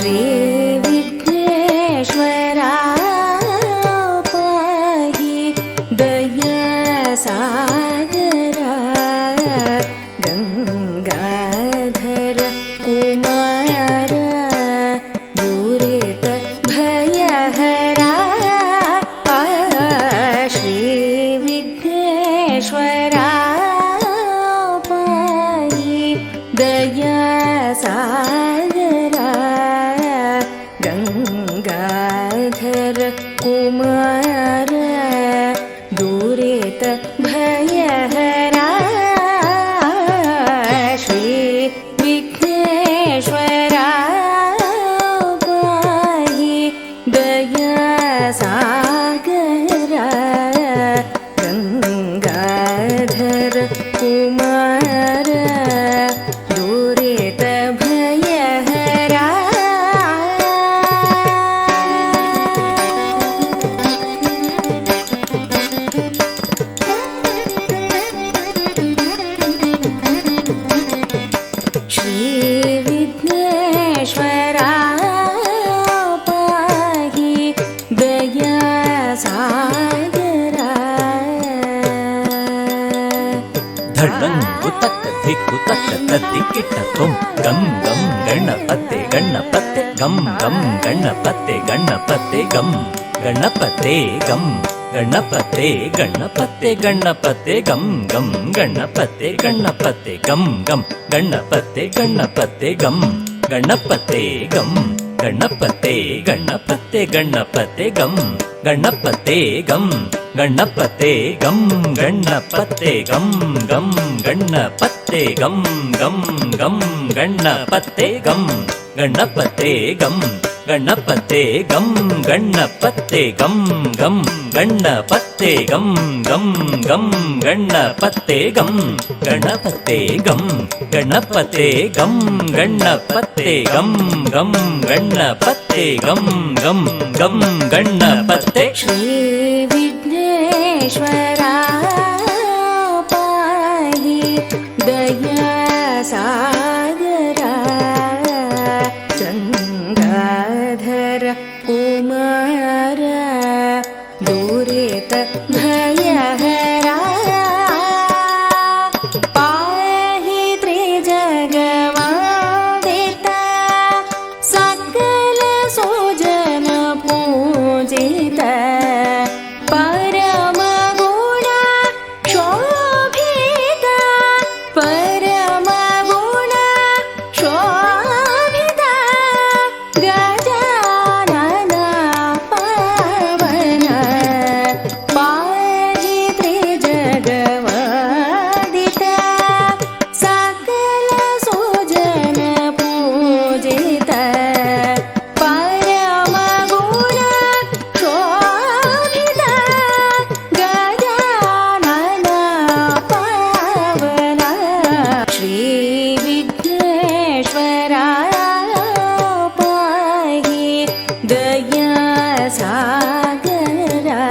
श्री विघ्नेश्वरा पाहि दयासागरा गंगाधर कुमार दुरित भयहरा श्री विघ्नेश्वरा पाहि दयासागरा गंगाधर कुमार दुरित भयहरा श्री विघ्नेश्वरा पाहि दयासागरा गंगाधर कुमार दुरित भयहरा श्री विघ्नेश्वरा पाहि दयासागरा ಧಳ್ಳಂಗು ತಕ್ಕ ದಿಕ್ಕು ತಕ್ಕ ತದ್ದಿಕ್ಕಿಟ್ಟ ತುಂ ಗಂ ಗಂ ಗಣಪತ್ತೆ ಗಣಪತ್ತೆ ಗಂ ಗಂ ಗಣಪತ್ತೆ ಗಣಪತ್ತೆ ಗಂ ಗಣಪತೆ ಗಂ ಗಣಪತೆ ಗಣಪತ್ತೆ ಗಣಪತ್ತೆ ಗಂ ಗಂ ಗಣಪತೆ ಗಣಪತ್ತೆ ಗಂ ಗಂ ಗಣಪತೆ ಗಣಪತ್ತೆ ಗಂ ಗಣಪತೆ ಗಂ ಗಣಪತೆ ಗಣಪತ್ತೆ ಗಣಪತೆ ಗಂ ಗಣಪತೆ ಗಂ ಗಣಪತೆ ಗಂ ಗಣಪತೆ ಗಂ ಗಂ ಗಣಪತೆ ಗಂ ಗಂ ಗಂ ಗಣಪತೆ ಗಂ ಗಣಪತೆ ಗಂ ಗಣಪತೆ ಗಂ ಗಣಪತೆ ಗಂ ಗಂ ಗಣಪತೆ ಗಂ ಗಂ ಗಂ ಗಣಪತೆ ಗಂ ಗಣಪತೆ ಗಂ ಗಣಪತೆ ಗಂ ಗಣಪತೆ ಗಂ ಗಂ ಗಣಪತೆ ಗಂ ಗಂ ಗಂ ಗಣಪತೆ श्री विघ्नेश्वरा पाहि दयासागरा गंगाधर कुमार दुरित भयहरा पाहि त्रिजगवन्दिता सकल सुजन पूजिता परम गुण शोभिता परम गुण शोभिता गजानन पावन पाहि त्रिजगवन्दिता सकल सुजन पूजिता परम गुण शोभिता गजानन पावन श्री विघ्नेश्वरा पाहि दयासागरा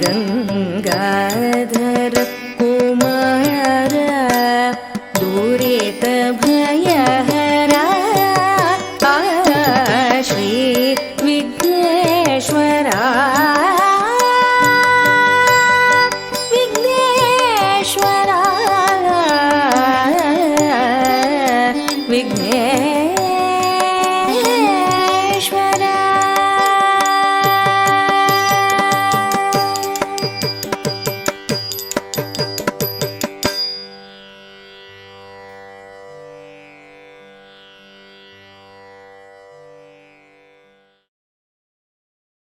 गंगाधर कुमार दुरित भयहरा